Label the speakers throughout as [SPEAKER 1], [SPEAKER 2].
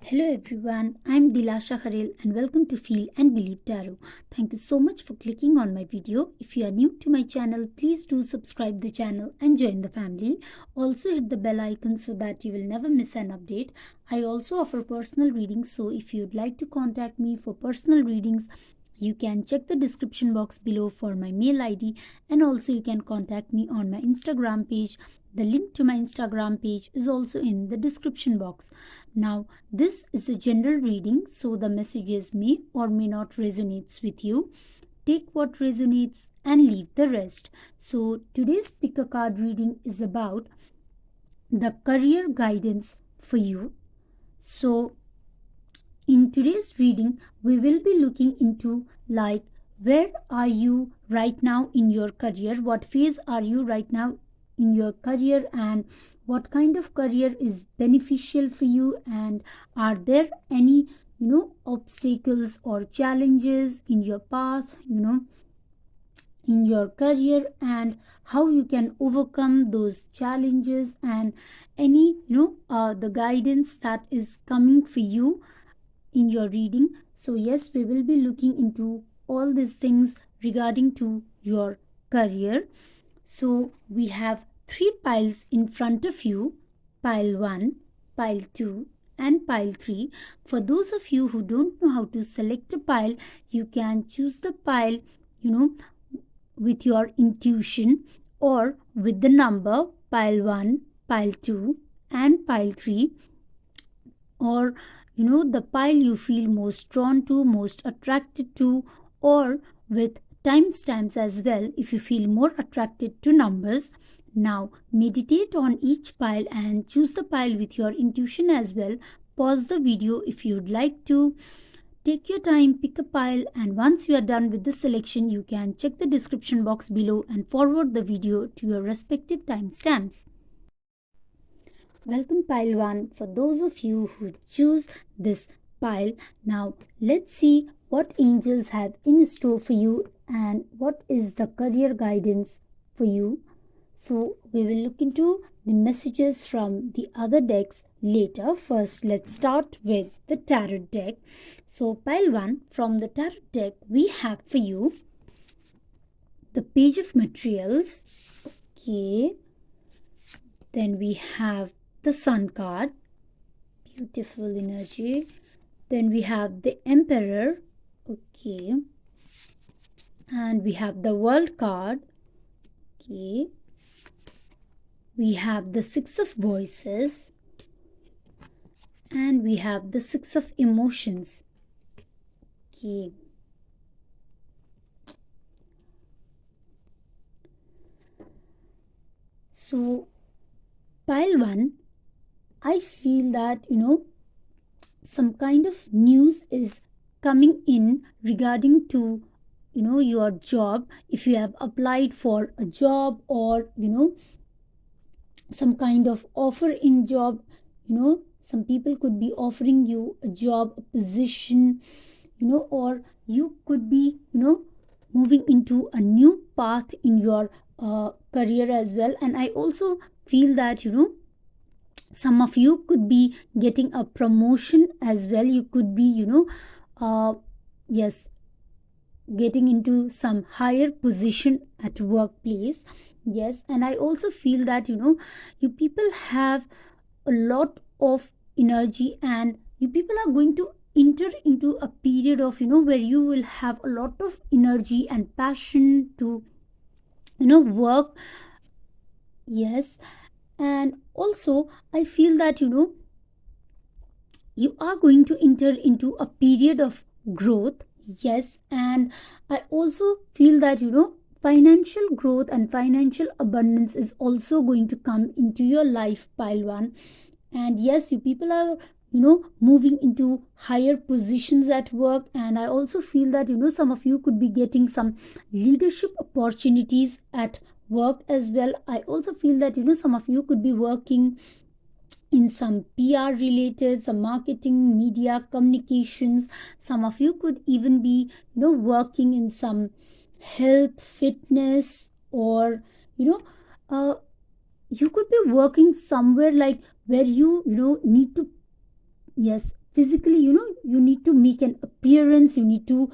[SPEAKER 1] Hello everyone, I'm Dilasha Kharel and welcome to Feel and Believe Tarot. Thank you so much for clicking on my video. If you are new to my channel, please do subscribe the channel and join the family. Also hit the bell icon so that you will never miss an update. I also offer personal readings, so if you'd like to contact me for personal readings, you can check the description box below for my mail ID, and also you can contact me on my Instagram page. The link to my Instagram page is also in the description box. Now, this is a general reading, so the messages may or may not resonate with you. Take what resonates and leave the rest. So, today's pick a card reading is about the career guidance for you. So, in today's reading, we will be looking into like where are you right now in your career? What phase are you right now in your career, and what kind of career is beneficial for you, and are there any obstacles or challenges in your path in your career, and how you can overcome those challenges, and any the guidance that is coming for you in your reading. So yes, we will be looking into all these things regarding to your career. So we have three piles in front of you: pile 1, pile 2, and pile 3. For those of you who don't know how to select a pile, you can choose the pile with your intuition, or with the number pile 1, pile 2, and pile 3, or the pile you feel most drawn to, most attracted to, or with timestamps as well if you feel more attracted to numbers. Now meditate on each pile and choose the pile with your intuition as well. Pause the video if you'd like to. Take your time, pick a pile, and once you are done with the selection, you can check the description box below and forward the video to your respective timestamps. Welcome pile 1 for those of you who choose this pile. Now let's see what angels have in store for you and what is the career guidance for you. So we will look into the messages from the other decks later. First, let's start with the tarot deck. So pile 1 from the tarot deck, we have for you the Page of Materials. Okay. Then we have the Sun card, beautiful energy. Then we have the Emperor, okay, and we have the World card, okay. We have the Six of Voices, and we have the Six of Emotions, okay. So pile 1, I feel that some kind of news is coming in regarding to your job. If you have applied for a job, or some kind of offer in job, some people could be offering you a job, a position, or you could be moving into a new path in your career as well. And I also feel that some of you could be getting a promotion as well. You could be yes, getting into some higher position at workplace. Yes, and I also feel that you people have a lot of energy, and you people are going to enter into a period of where you will have a lot of energy and passion to work. Yes, and also I feel that you are going to enter into a period of growth. Yes, and I also feel that financial growth and financial abundance is also going to come into your life, pile 1. And yes, you people are moving into higher positions at work, and I also feel that some of you could be getting some leadership opportunities at work as well. I also feel that some of you could be working in some PR related, some marketing, media, communications. Some of you could even be working in some health, fitness, or uh, you could be working somewhere like where you need to, yes, physically, you need to make an appearance, you need to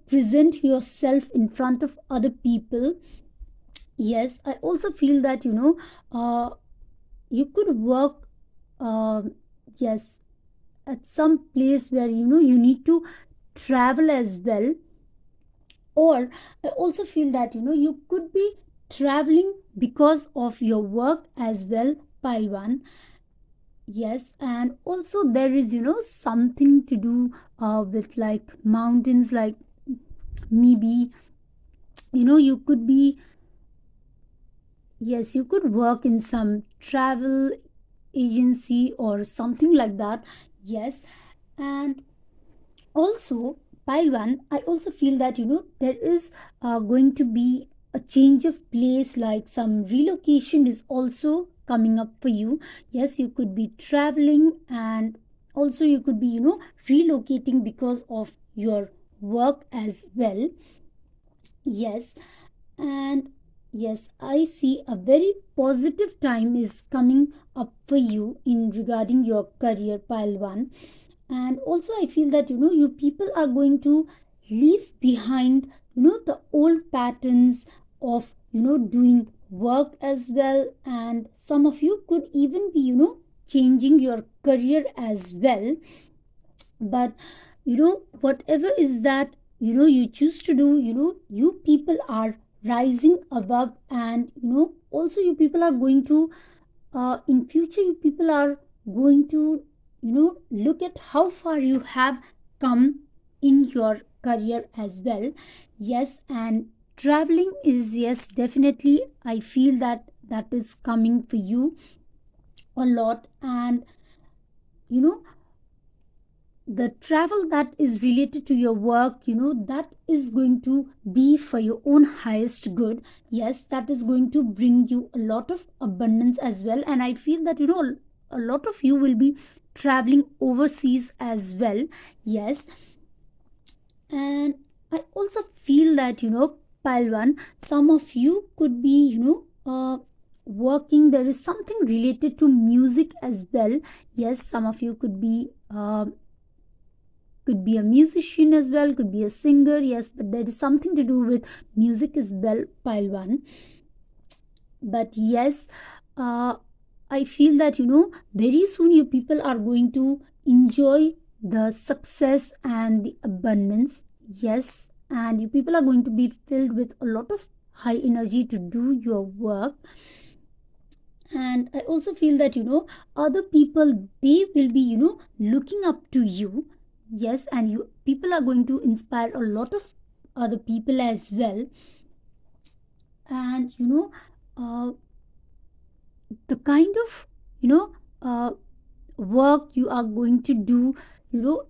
[SPEAKER 1] present yourself in front of other people. Yes, I also feel that you could work, yes, at some place where you need to travel as well. Or I also feel that you could be traveling because of your work as well, Palwan. Yes, and also there is something to do with like mountains, like maybe you could be, yes, you could work in some travel agency or something like that. Yes, and also, Palwan, I also feel that there is going to be a change of place, like some relocation is also coming up for you. Yes, you could be traveling, and also you could be relocating because of your work as well. Yes, and yes, I see a very positive time is coming up for you in regarding your career, Palwan. And also I feel that you people are going to leave behind the old patterns of doing work as well, and some of you could even be changing your career as well. But whatever is that you choose to do, you people are rising above, and also you people are going to in future you people are going to look at how far you have come in your career as well. Yes, and traveling is, yes, definitely I feel that that is coming for you a lot. And you know the travel that is related to your work, that is going to be for your own highest good. Yes, that is going to bring you a lot of abundance as well. And I feel that a lot of you will be traveling overseas as well. Yes, and I also feel that Palwan, some of you could be working, there is something related to music as well. Yes, some of you could be a musician as well, could be a singer. Yes, but there is something to do with music as well, Palwan. But yes, uh, I feel that very soon you people are going to enjoy the success and the abundance. Yes, and you people are going to be filled with a lot of high energy to do your work. And I also feel that other people, they will be looking up to you. Yes, and you people are going to inspire a lot of other people as well. And the kind of work you are going to do,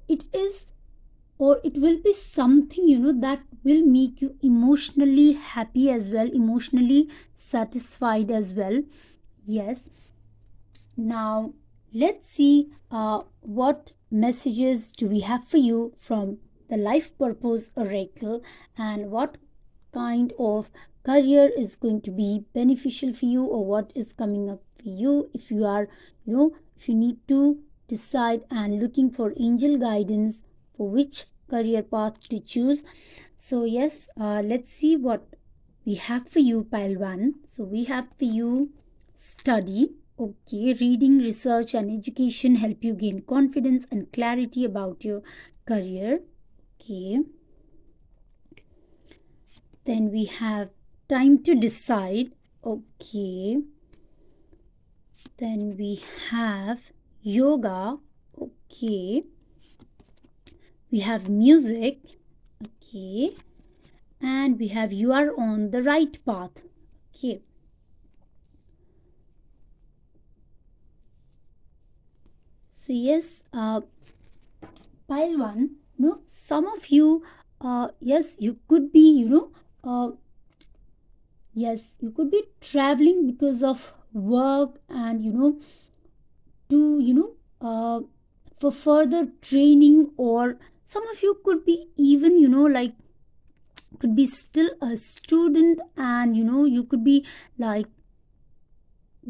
[SPEAKER 1] it is, or it will be something that will make you emotionally happy as well, emotionally satisfied as well. Yes, now let's see what messages do we have for you from the life purpose oracle, and what kind of career is going to be beneficial for you, or what is coming up for you if you are if you need to decide and looking for angel guidance for which career path to choose. So yes, let's see what we have for you, pile 1. So we have for you study. Okay, reading, research and education help you gain confidence and clarity about your career. Okay, then we have time to decide. Okay, then we have yoga. Okay, we have music. Okay, and we have you are on the right path. Okay, so yes, pile 1, some of you, yes, you could be yes, you could be traveling because of work, and to for further training. Or some of you could be even like could be still a student, and you could be like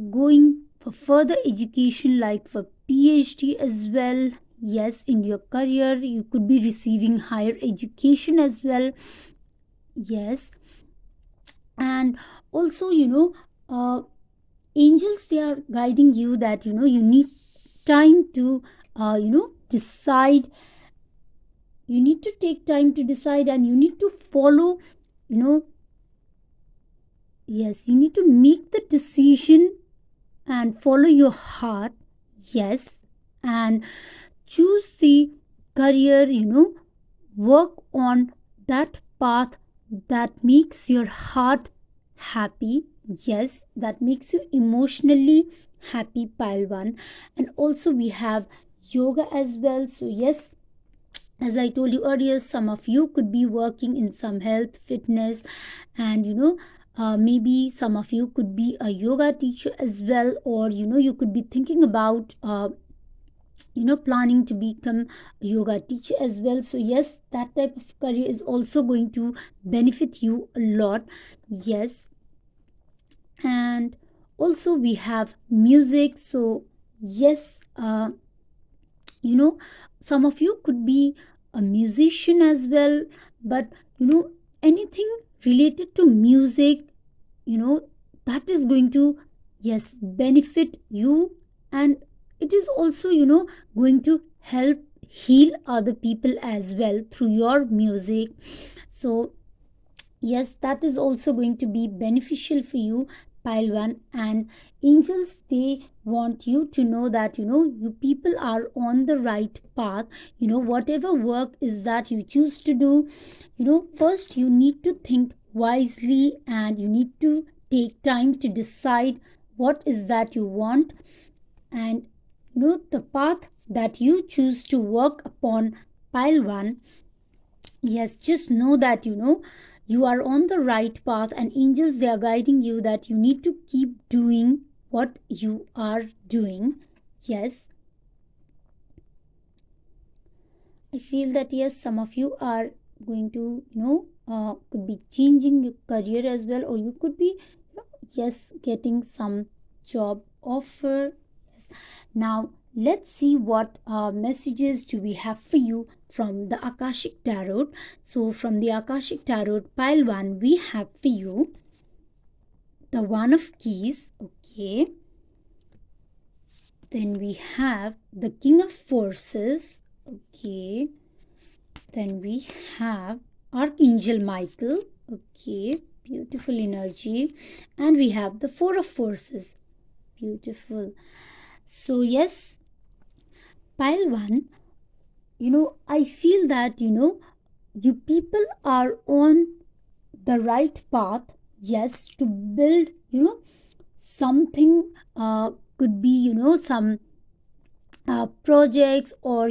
[SPEAKER 1] going for further education, like for PhD as well. yes, in your career. You could be receiving higher education as well. Yes. And also, angels, they are guiding you that you need time to decide. You need to take time to decide, and you need to follow, you know yes, you need to make the decision and follow your heart. Yes. And choose the career, work on that path that makes your heart happy. Yes, that makes you emotionally happy, pile one. And also we have yoga as well. So yes, as I told you earlier, some of you could be working in some health, fitness, and maybe some of you could be a yoga teacher as well, or you could be thinking about planning to become a yoga teacher as well. So yes, that type of career is also going to benefit you a lot. Yes. And also we have music. So yes, some of you could be a musician as well, but anything related to music, you know that is going to, yes, benefit you. And it is also going to help heal other people as well through your music. So yes, that is also going to be beneficial for you, pile one. And angels, they want you to know that you people are on the right path. Whatever work is that you choose to do, first you need to think wisely, and you need to take time to decide what is that you want. And the path that you choose to work upon, pile one, yes, just know that you are on the right path, and angels, they are guiding you that you need to keep doing what you are doing. Yes. I feel that yes, some of you are going to could be changing your career as well, or you could be yes, getting some job offer. Yes. Now let's see what messages do we have for you from the Akashic Tarot. So from the Akashic Tarot, pile one, we have for you the One of Keys. Okay. Then we have the King of Forces. Okay. Then we have Archangel Michael. Okay. Beautiful energy. And we have the Four of Forces. Beautiful. So yes, pile one, I feel that you people are on the right path. Yes, to build something, could be some projects, or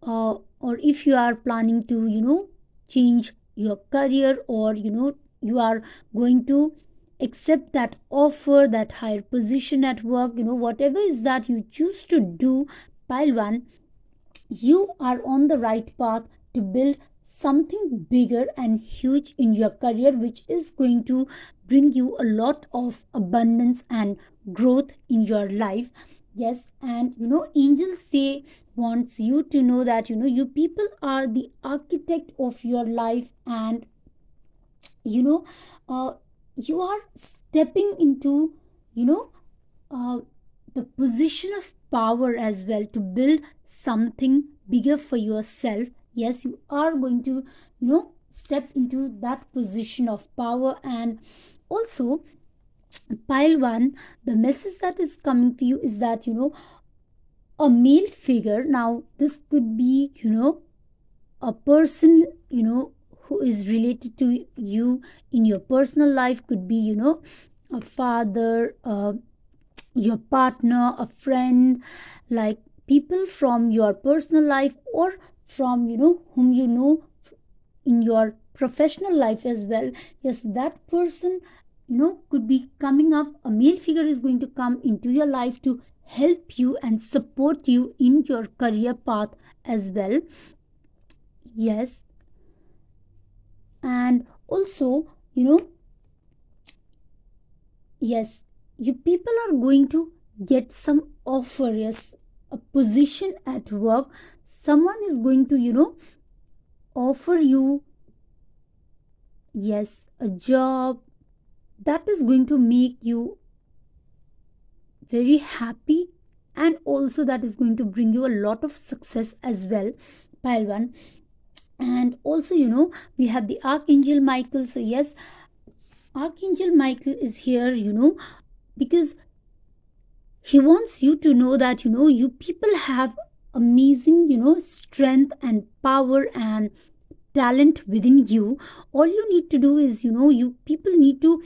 [SPEAKER 1] or if you are planning to change your career, or you are going to accept that offer, that higher position at work, whatever is that you choose to do, pile one, you are on the right path to build something bigger and huge in your career, which is going to bring you a lot of abundance and growth in your life. Yes. And angels, they wants you to know that you people are the architect of your life. And you know you are stepping into you know uh, the position of power as well, to build something bigger for yourself. Yes, you are going to step into that position of power. And also, pile one, the message that is coming to you is that a male figure. Now this could be a person who is related to you in your personal life, could be a father, your partner, a friend, like people from your personal life, or from whom in your professional life as well. Yes, that person could be coming up. A male figure is going to come into your life to help you and support you in your career path as well. Yes. And also yes, you people are going to get some offer. Yes, a position at work. Someone is going to, offer you, yes, a job that is going to make you very happy, and also that is going to bring you a lot of success as well, pile one. And also, we have the Archangel Michael. So yes, Archangel Michael is here, because he wants you to know that, you people have amazing, strength and power and talent within you. All you need to do is, you people need to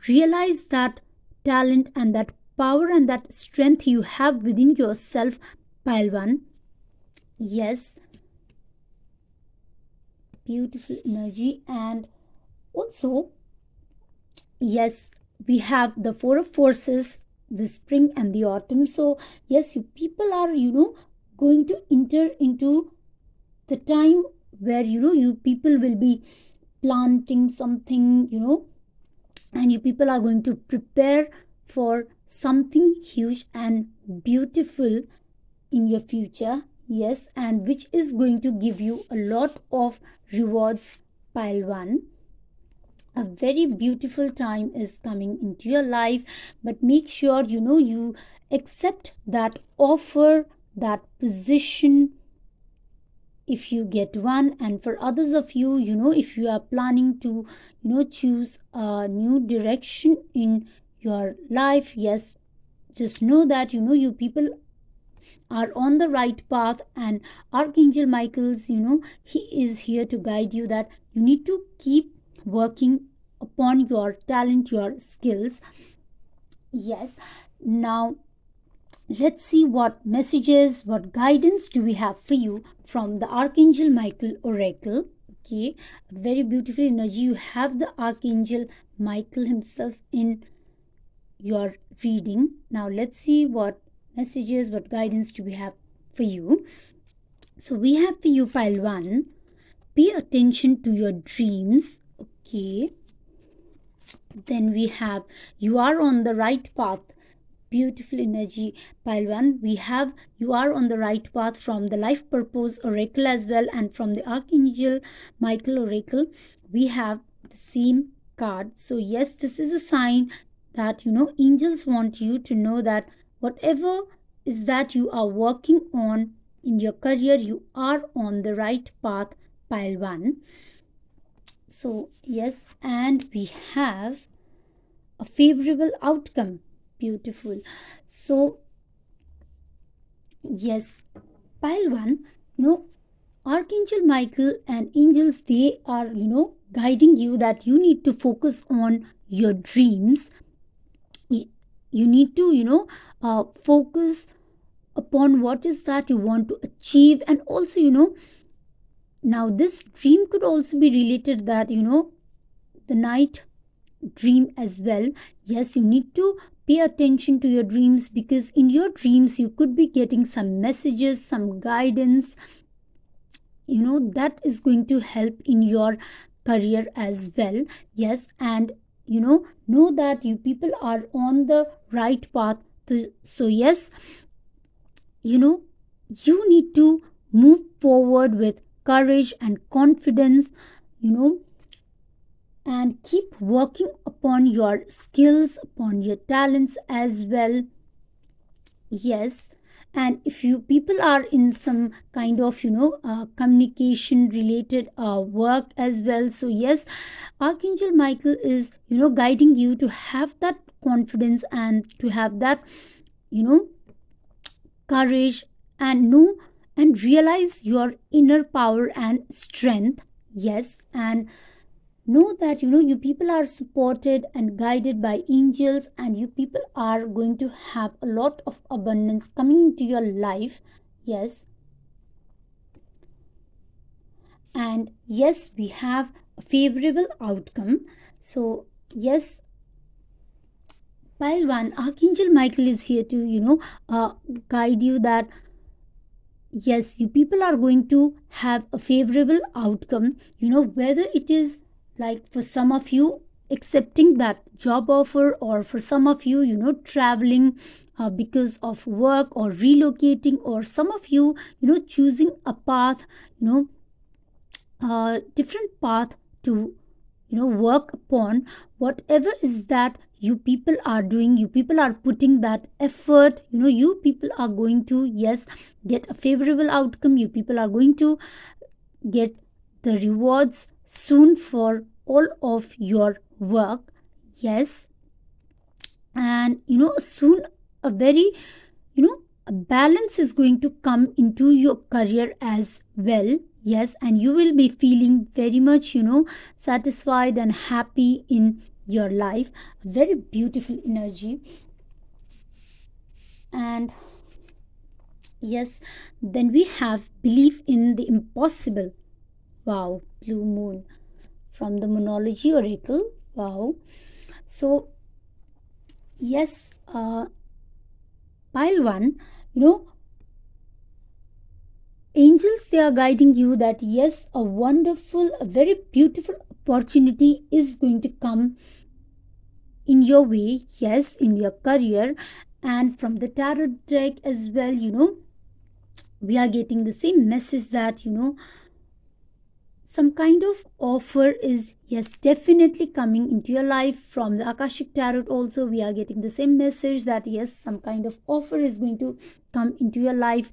[SPEAKER 1] realize that talent and that power and that strength you have within yourself, pile one. Yes, beautiful energy. And also, yes, we have the four of forces, the spring and the autumn. So yes, you people are, going to enter into the time where, you people will be planting something, and you people are going to prepare for something huge and beautiful in your future. Yes, and which is going to give you a lot of rewards, pile one. A very beautiful time is coming into your life, but make sure, you accept that offer, that position, if you get one. And for others of you, if you are planning to, choose a new direction in your life, yes, just know that, you people are on the right path. And Archangel Michael's, he is here to guide you, that you need to keep working upon your talent, your skills. Yes, now let's see what messages, what guidance do we have for you from the Archangel Michael oracle. Okay, a very beautiful energy. You have the Archangel Michael himself in your reading. Now let's see what messages, what guidance do we have for you. So we have for you, pile one, pay attention to your dreams. Okay, then we have, you are on the right path. Beautiful energy, pile one. We have, you are on the right path from the life purpose oracle as well, and from the Archangel Michael oracle we have the same card. So yes, this is a sign that, angels want you to know that whatever is that you are working on in your career, you are on the right path, pile one. So yes, and we have a favorable outcome. Beautiful. So yes, pile one, Archangel Michael and angels, they are, guiding you that you need to focus on your dreams. You need to, focus upon what is that you want to achieve. And also, now this dream could also be related that, the night dream as well. Yes, you need to pay attention to your dreams, because in your dreams you could be getting some messages, some guidance, that is going to help in your career as well. Yes, and know that you people are on the right path. So yes, you need to move forward with courage and confidence, and keep working upon your skills, upon your talents as well. Yes, and if you people are in some kind of, communication related work as well, so yes, Archangel Michael is, guiding you to have that confidence and to have that, courage, and know and realize your inner power and strength. Yes, and know that, you people are supported and guided by angels, and you people are going to have a lot of abundance coming into your life. Yes, and yes, we have a favorable outcome. So yes, pile one, Archangel Michael is here to, guide you that yes, you people are going to have a favorable outcome, whether it is like for some of you accepting that job offer, or for some of you, traveling because of work, or relocating, or some of you, choosing a path, different path to work upon. Whatever is that you people are doing, you people are putting that effort, you people are going to, yes, get a favorable outcome. You people are going to get the rewards soon for all of your work. Yes, and soon a very, a balance is going to come into your career as well. Yes, and you will be feeling very much, satisfied and happy in your life. A very beautiful energy. And yes, then we have belief in the impossible. Wow, blue moon from the Moonology Oracle. Wow. So yes, pile one, angels, they are guiding you that yes, a wonderful, a very beautiful opportunity is going to come in your way. Yes, in your career. And from the tarot deck as well, we are getting the same message that some kind of offer is, yes, definitely coming into your life. From the Akashic Tarot also, we are getting the same message that yes, some kind of offer is going to come into your life,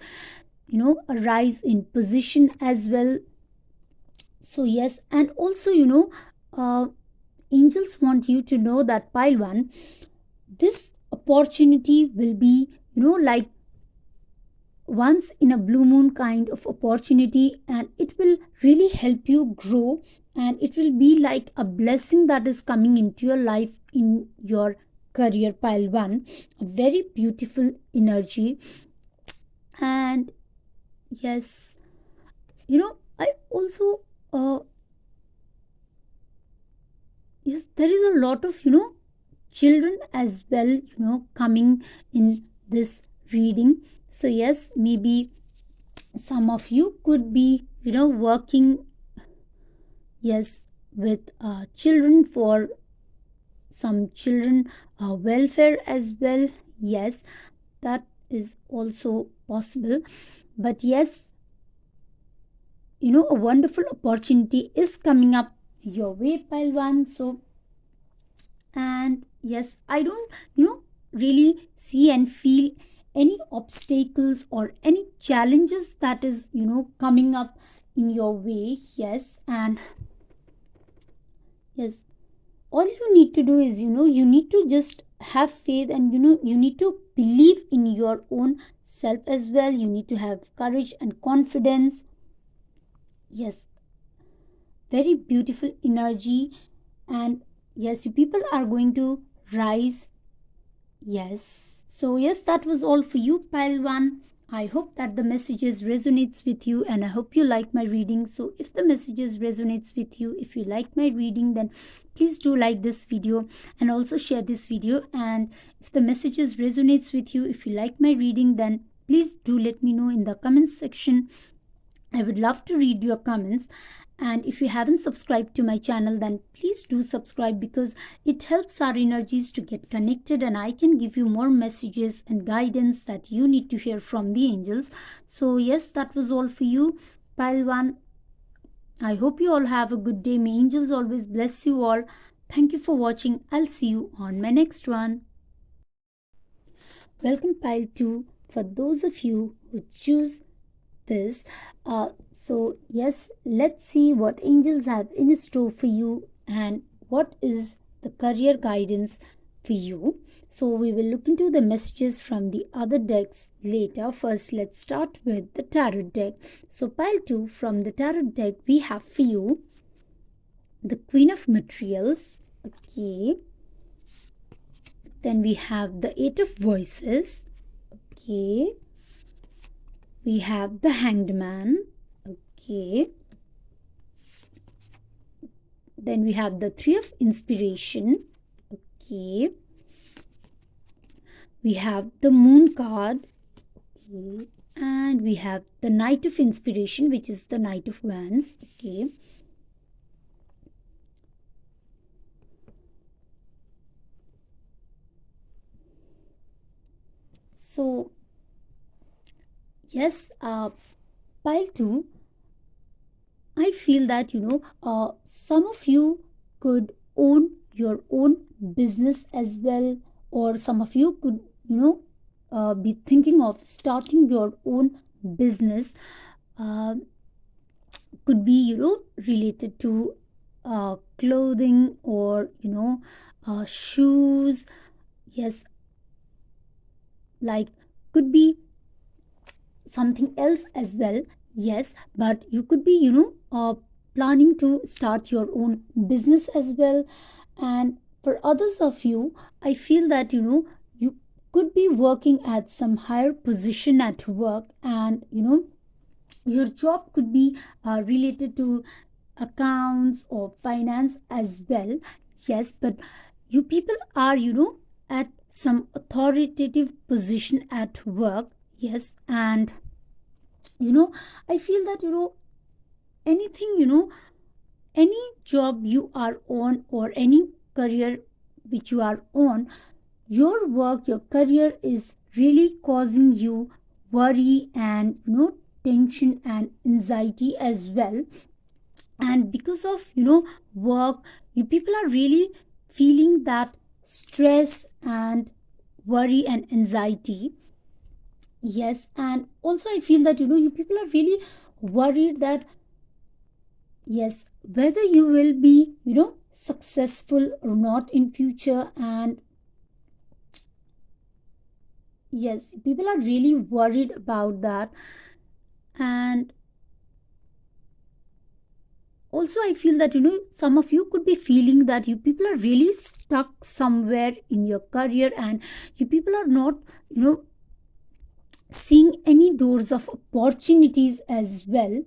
[SPEAKER 1] a rise in position as well. So yes, and also, angels want you to know that pile one, this opportunity will be, like once in a blue moon kind of opportunity, and it will really help you grow, and it will be like a blessing that is coming into your life in your career. Pile one, a very beautiful energy. And yes, I also yes, there is a lot of children as well, coming in this reading. So yes, maybe some of you could be, working, yes, with children, for some children welfare as well. Yes, that is also possible. But yes, a wonderful opportunity is coming up your way, pile one. So, and yes, I don't, really see and feel any obstacles or any challenges that is, coming up in your way. Yes, and yes, all you need to do is, you need to just have faith, and you need to believe in your own self as well. You need to have courage and confidence. Yes, very beautiful energy. And yes, you people are going to rise. Yes, so yes, that was all for you, pile one. I hope that the messages resonates with you, and I hope you like my reading. So if the messages resonates with you, if you like my reading, then please do like this video and also share this video. And if the messages resonates with you, if you like my reading, then please do let me know in the comments section. I would love to read your comments. And if you haven't subscribed to my channel, then please do subscribe, because it helps our energies to get connected, and I can give you more messages and guidance that you need to hear from the angels. So yes, that was all for you, pile one. I hope you all have a good day. May angels always bless you all. Thank you for watching. I'll see you on my next one. Welcome, pile two. For those of you who choose this, so yes, let's see what angels have in store for you, and what is the career guidance for you. So we will look into the messages from the other decks later. First, let's start with the tarot deck. So pile 2, from the tarot deck, we have for you the Queen of Materials. Okay, then we have the Eight of Voices. Okay, we have the Hanged Man. Okay, then we have the Three of Inspiration. Okay, we have the Moon card. Okay, and we have the Knight of Inspiration, which is the Knight of Wands. Okay, So yes, pile 2, I feel that some of you could own your own business as well, or some of you could be thinking of starting your own business. Uh, could be related to clothing, or shoes. Yes, like could be something else as well. Yes, but you could be planning to start your own business as well. And for others of you, I feel that you could be working at some higher position at work, and your job could be related to accounts or finance as well. Yes, but you people are at some authoritative position at work. Yes, and I feel that anything, any job you are on, or any career which you are on, your work, your career is really causing you worry and tension and anxiety as well. And because of work, you people are really feeling that stress and worry and anxiety. Yes, and also I feel that you people are really worried that, yes, whether you will be successful or not in future. And yes, people are really worried about that. And also I feel that some of you could be feeling that you people are really stuck somewhere in your career, and you people are not seeing any doors of opportunities as well.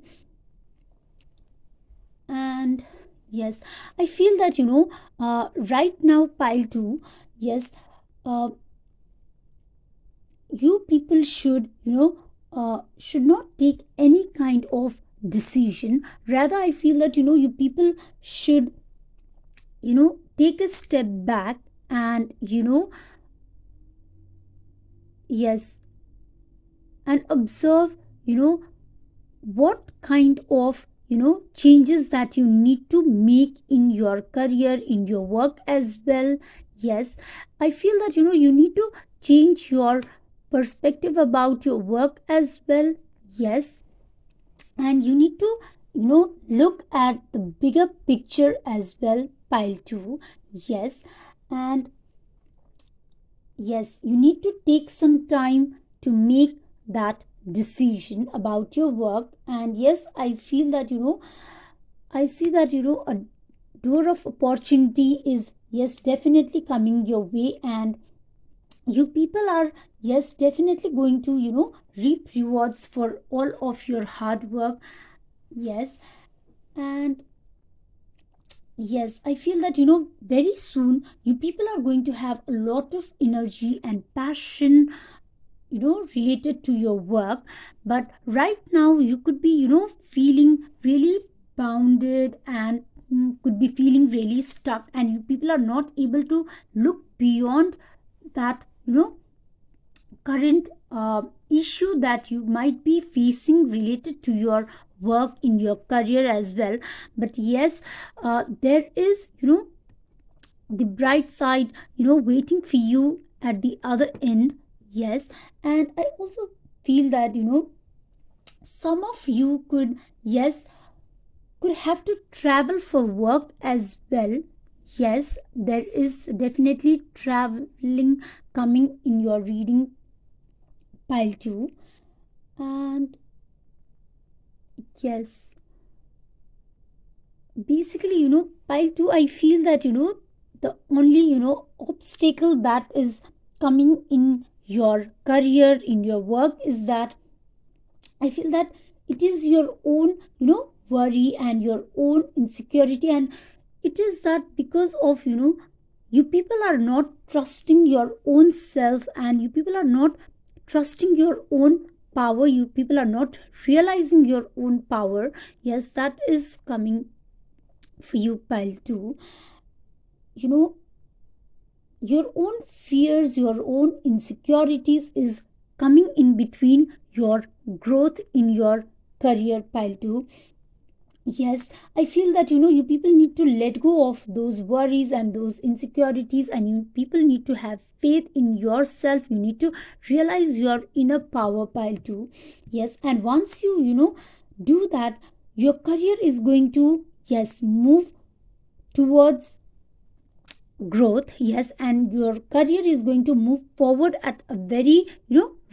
[SPEAKER 1] And yes, I feel that right now, pile 2, yes, uh, you people should should not take any kind of decision. Rather, I feel that you people should take a step back, and yes, and observe what kind of changes that you need to make in your career, in your work as well. Yes, I feel that you need to change your perspective about your work as well. Yes, and you need to look at the bigger picture as well, pile 2. Yes, and yes, you need to take some time to make that decision about your work. And yes, I feel that I see that a door of opportunity is, yes, definitely coming your way. And you people are, yes, definitely going to reap rewards for all of your hard work. Yes, and yes, I feel that very soon you people are going to have a lot of energy and passion related to your work. But right now you could be feeling really bounded, and could be feeling really stuck, and you people are not able to look beyond that current issue that you might be facing related to your work in your career as well. But yes, there is the bright side waiting for you at the other end. Yes, and I also feel that some of you could, yes, could have to travel for work as well. Yes, there is definitely traveling coming in your reading, pile 2. And yes, basically pile 2, I feel that the only obstacle that is coming in your career, in your work, is that I feel that it is your own worry and your own insecurity. And it is that because of you people are not trusting your own self, and you people are not trusting your own power, you people are not realizing your own power. Yes, that is coming for you, pile 2. you know your own fears, your own insecurities is coming in between your growth in your career, pile 2. Yes, I feel that you people need to let go of those worries and those insecurities, and you people need to have faith in yourself. You need to realize your inner power, pile 2. Yes, and once you do that, your career is going to, yes, move towards growth. Yes, and your career is going to move forward at a very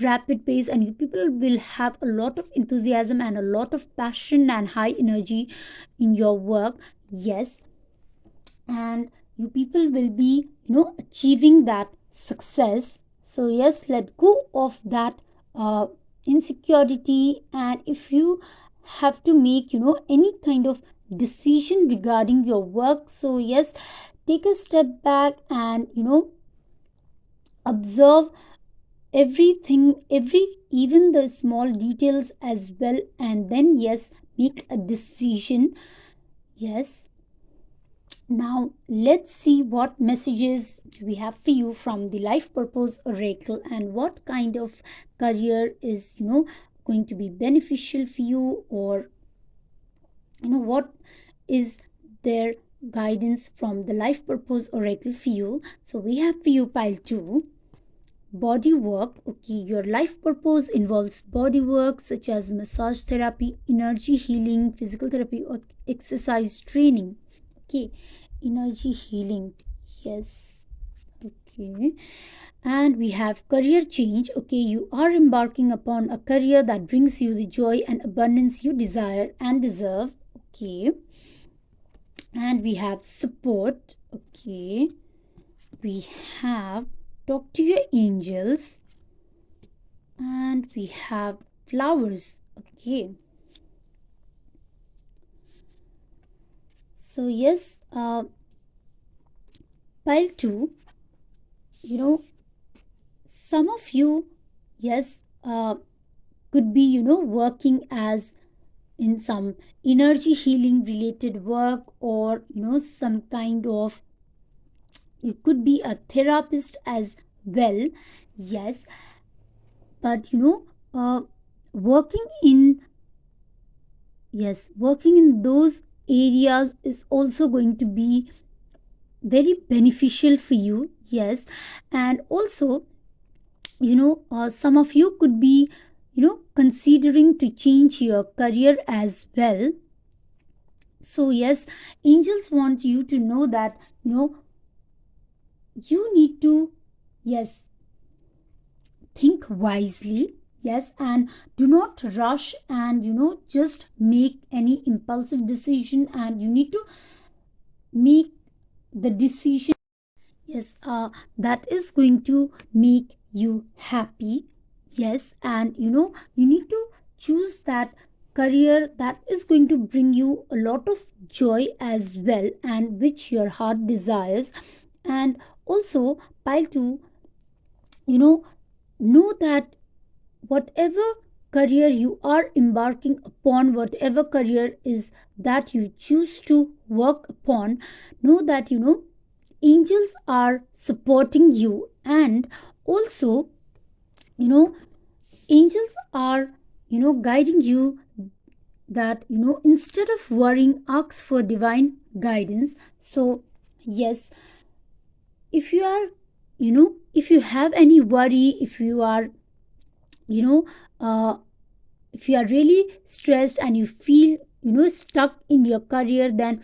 [SPEAKER 1] rapid pace, and you people will have a lot of enthusiasm and a lot of passion and high energy in your work. Yes, and you people will be achieving that success. So yes, let go of that insecurity, and if you have to make any kind of decision regarding your work, so yes, take a step back and observe everything, every even the small details as well, and then yes, make a decision. Yes, now let's see what messages we have for you from the life purpose oracle, and what kind of career is going to be beneficial for you, or what is their guidance from the life purpose oracle for you. So we have for you pile 2, body work. Okay, your life purpose involves body work such as massage therapy, energy healing, physical therapy, or exercise training. Okay, energy healing. Yes. Okay, and we have career change. Okay, you are embarking upon a career that brings you the joy and abundance you desire and deserve. Okay, and we have support. Okay, we have talk to your angels, and we have flowers. Okay, so yes, pile 2, some of you, yes, could be working as in some energy healing related work, or some kind of, you could be a therapist as well. Yes, but working in, yes, working in those areas is also going to be very beneficial for you. Yes, and also some of you could be considering to change your career as well. So yes, angels want you to know that you need to, yes, think wisely. Yes, and do not rush and just make any impulsive decision, and you need to make the decision, yes, that is going to make you happy. Yes, and you need to choose that career that is going to bring you a lot of joy as well, and which your heart desires. And also pile 2, know that whatever career you are embarking upon, whatever career is that you choose to work upon, know that angels are supporting you, and also angels are guiding you, that instead of worrying, ask for divine guidance. So yes, if you are if you have any worry, if you are you know uh, if you are really stressed and you feel stuck in your career, then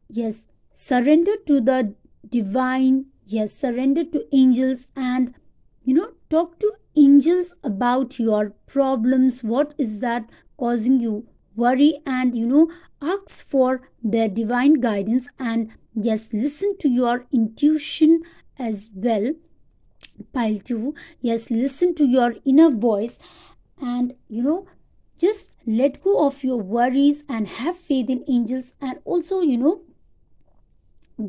[SPEAKER 1] yes, surrender to the divine. Yes, surrender to angels, and talk to angels about your problems, what is that causing you worry, and ask for their divine guidance, and yes, listen to your intuition as well. Pile 2, yes, listen to your inner voice, and just let go of your worries and have faith in angels, and also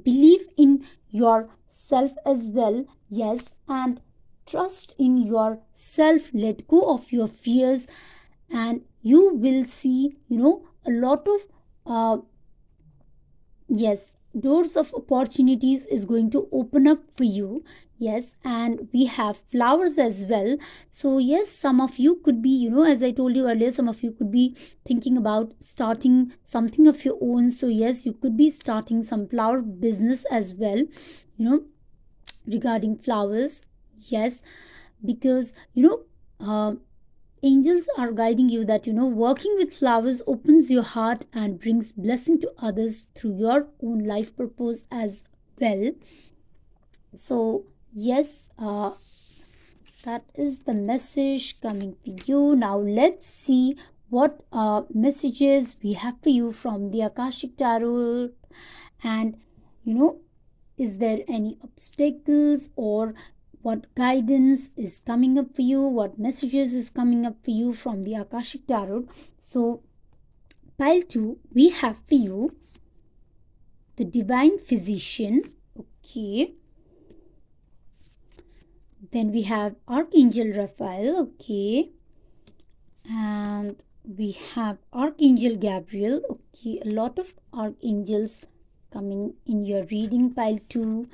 [SPEAKER 1] believe in yourself as well. Yes, and trust in yourself, let go of your fears, and you will see a lot of yes, doors of opportunities is going to open up for you. Yes, and we have flowers as well. So yes, some of you could be, as I told you earlier, some of you could be thinking about starting something of your own. So yes, you could be starting some flower business as well, regarding flowers. Yes, because angels are guiding you that working with flowers opens your heart and brings blessing to others through your own life purpose as well. So yes, that is the message coming to you. Now let's see what messages we have for you from the Akashic Tarot. And you know is there any obstacles, or what guidance is coming up for you, what messages is coming up for you from the Akashic Tarot. So pile 2, we have for you the Divine Physician. Okay, then we have Archangel Raphael. Okay, and we have Archangel Gabriel. Okay, a lot of archangels coming in your reading, pile 2.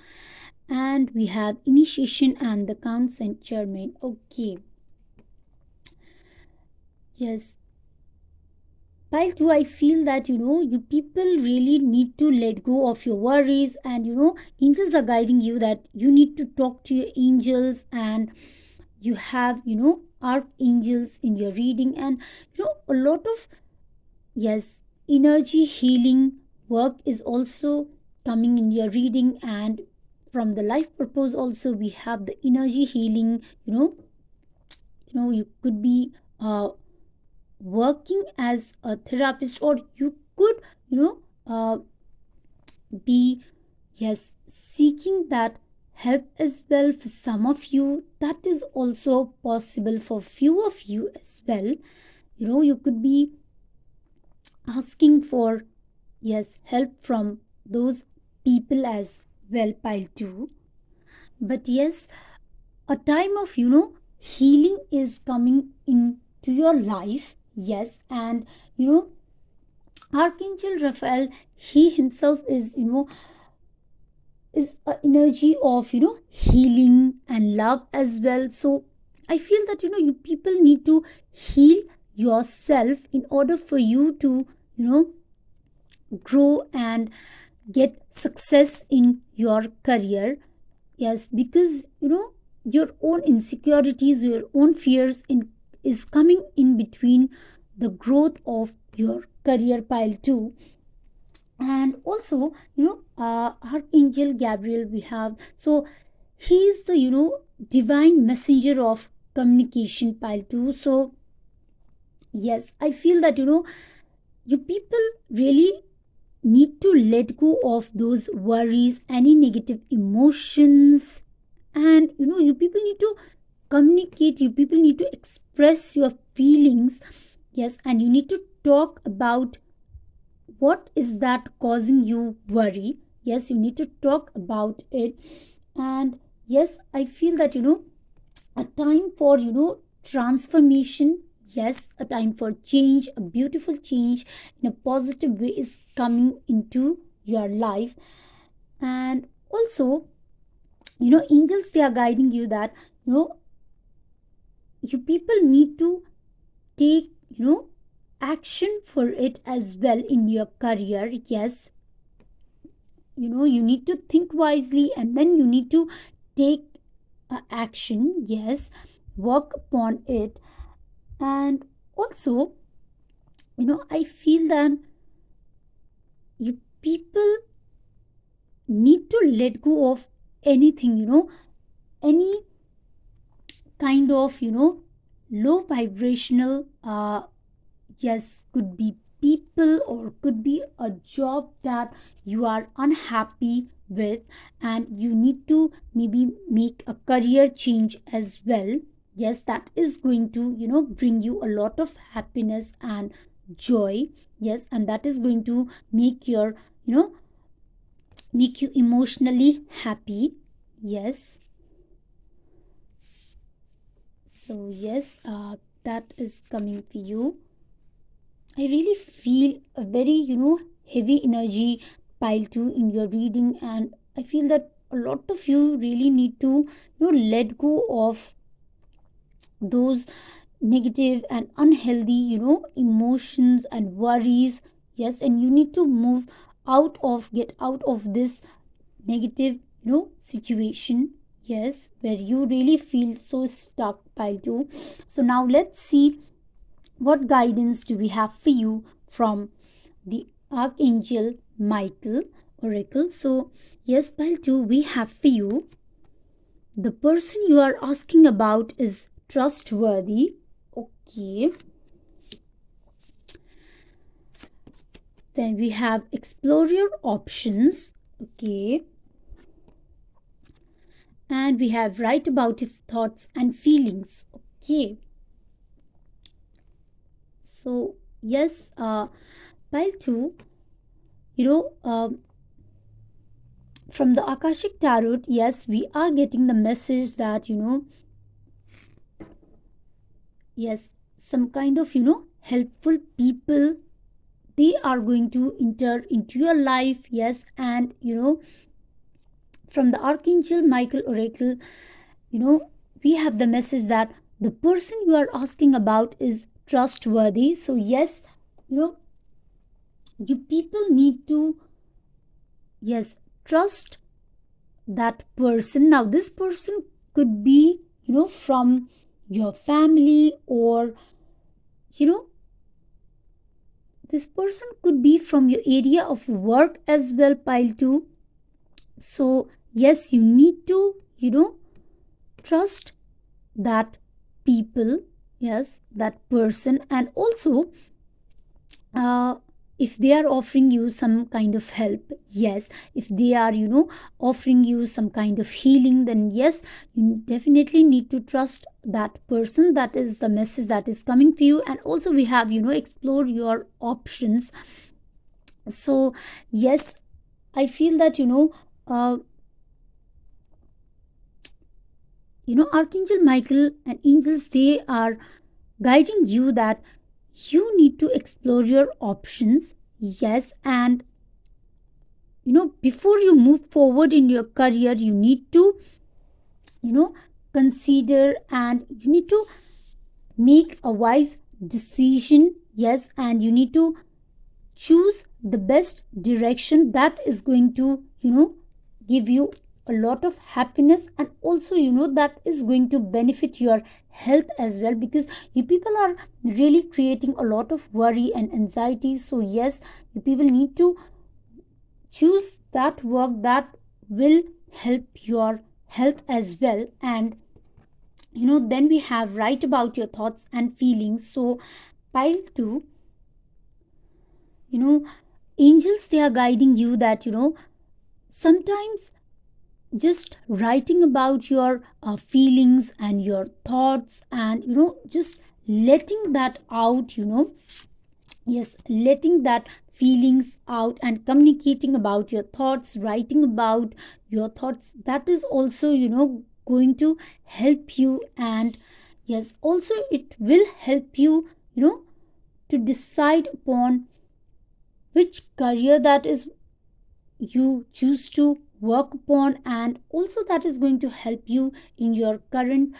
[SPEAKER 1] And we have Initiation and the Count Saint Germain. Okay, yes, pile 2, I feel that you people really need to let go of your worries, and angels are guiding you that you need to talk to your angels, and you have archangels in your reading, and a lot of, yes, energy healing work is also coming in your reading. And from the life purpose also, we have the energy healing. You could be working as a therapist, or you could you know be, yes, seeking that help as well. For some of you, that is also possible. For few of you as well, you could be asking for, yes, help from those people as well, pile 2. But yes, a time of healing is coming into your life. Yes, and Archangel Raphael, he himself is an energy of healing and love as well. So I feel that you people need to heal yourself in order for you to grow and get success in your career. Yes, because your own insecurities, your own fears is coming in between the growth of your career, pile 2. And also Archangel Gabriel we have. So he is the divine messenger of communication, pile 2. So yes, I feel that you people really need to let go of those worries, any negative emotions. And you people need to communicate, you people need to express your feelings. Yes, and you need to talk about what is that causing you worry. Yes, you need to talk about it. And yes, I feel that a time for transformation. Yes, a time for change, a beautiful change in a positive way is coming into your life. And also angels, they are guiding you that you people need to take action for it as well in your career. Yes, you need to think wisely, and then you need to take action. Yes, work upon it. And also I feel that you people need to let go of anything, any kind of low vibrational, yes, could be people, or could be a job that you are unhappy with, and you need to maybe make a career change as well. Yes, that is going to bring you a lot of happiness and joy. Yes, and that is going to make you emotionally happy. Yes, so yes, that is coming for you. I really feel a very heavy energy, pile 2, in your reading. And I feel that a lot of you really need to let go of those negative and unhealthy emotions and worries. Yes, and you need to get out of this negative situation. Yes, where you really feel so stuck, pile 2. So now let's see what guidance do we have for you from the Archangel Michael oracle. So yes, pile 2, we have for you, the person you are asking about is trustworthy. Okay. Then we have explore your options. Okay. And we have write about your thoughts and feelings. Okay. So yes, pile 2, from the Akashic Tarot, yes, we are getting the message that yes, some kind of helpful people, they are going to enter into your life. Yes, and from the Archangel Michael oracle, we have the message that the person you are asking about is trustworthy. So yes, you people need to, yes, trust that person. Now this person could be from your family, or this person could be from your area of work as well, pile 2. So yes, you need to trust that people, yes, that person. And also uh, if they are offering you some kind of help, yes, if they are offering you some kind of healing, then yes, you definitely need to trust that person. That is the message that is coming to you. And also we have explore your options. So yes, I feel that Archangel Michael and angels, they are guiding you that you need to explore your options. Yes, and before you move forward in your career, you need to consider, and you need to make a wise decision. Yes, and you need to choose the best direction that is going to give you a lot of happiness, and also that is going to benefit your health as well, because you people are really creating a lot of worry and anxiety. So yes, you people need to choose that work that will help your health as well. And then we have write about your thoughts and feelings. So pile 2, angels, they are guiding you that sometimes just writing about your feelings and your thoughts, and just letting that out, yes, letting that feelings out and communicating about your thoughts, writing about your thoughts, that is also going to help you. And yes, also it will help you to decide upon which career that is you choose to work upon, and also that is going to help you in your current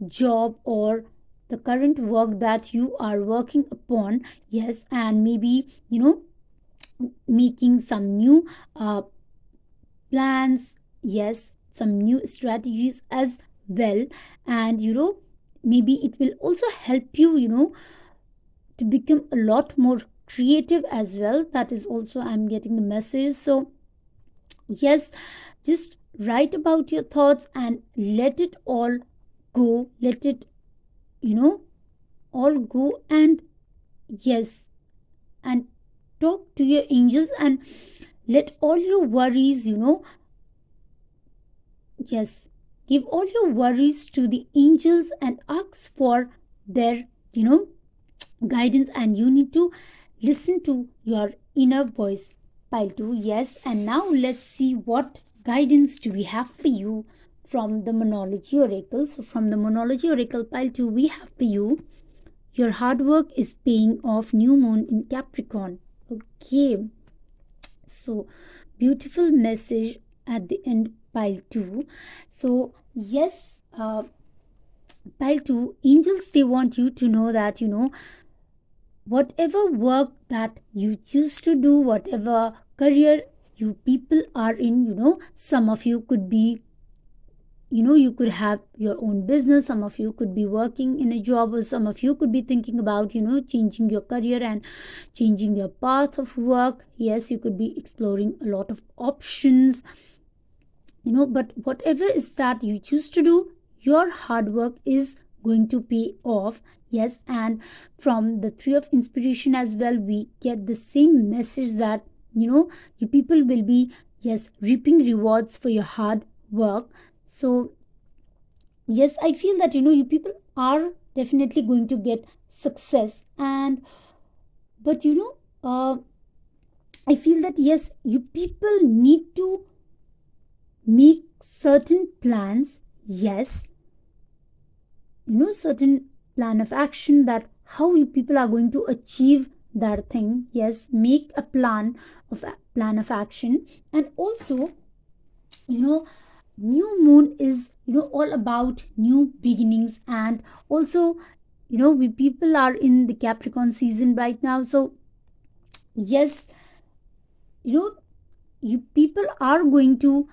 [SPEAKER 1] job, or the current work that you are working upon. Yes, and maybe making some new plans, yes, some new strategies as well. And maybe it will also help you to become a lot more creative as well. That is also I'm getting the message. So yes, just write about your thoughts and let it all go, let it all go. And yes, and talk to your angels and let all your worries yes, give all your worries to the angels and ask for their guidance. And you need to listen to your inner voice, pile 2. Yes, and now let's see what guidance do we have for you from the Monology oracle. So from the Monology oracle, pile 2, we have for you, your hard work is paying off, new moon in Capricorn. Okay, so beautiful message at the end pile 2. So yes, pile 2, angels, they want you to know that whatever work that you choose to do, whatever career you people are in, some of you could be, you could have your own business, some of you could be working in a job, or some of you could be thinking about changing your career and changing your path of work. Yes, you could be exploring a lot of options, but whatever is that you choose to do, your hard work is going to pay off. Yes, and from the Three of Inspiration as well, we get the same message that you people will be, yes, reaping rewards for your hard work. So yes, I feel that you people are definitely going to get success. And but I feel that yes, you people need to make certain plans. Yes, certain plan of action, that how you people are going to achieve that thing. Yes, make a plan of action. And also, new moon is all about new beginnings. And also, we people are in the Capricorn season right now. So yes, you know you people are going to,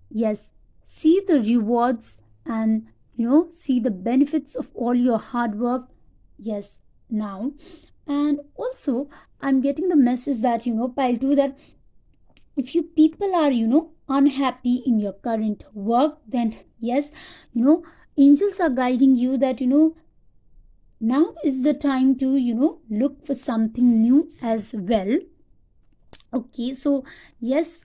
[SPEAKER 1] yes, see the rewards, and see the benefits of all your hard work. Yes, now. And also, I'm getting the message that pile 2, that if you people are unhappy in your current work, then yes, angels are guiding you that now is the time to look for something new as well. Okay, so yes,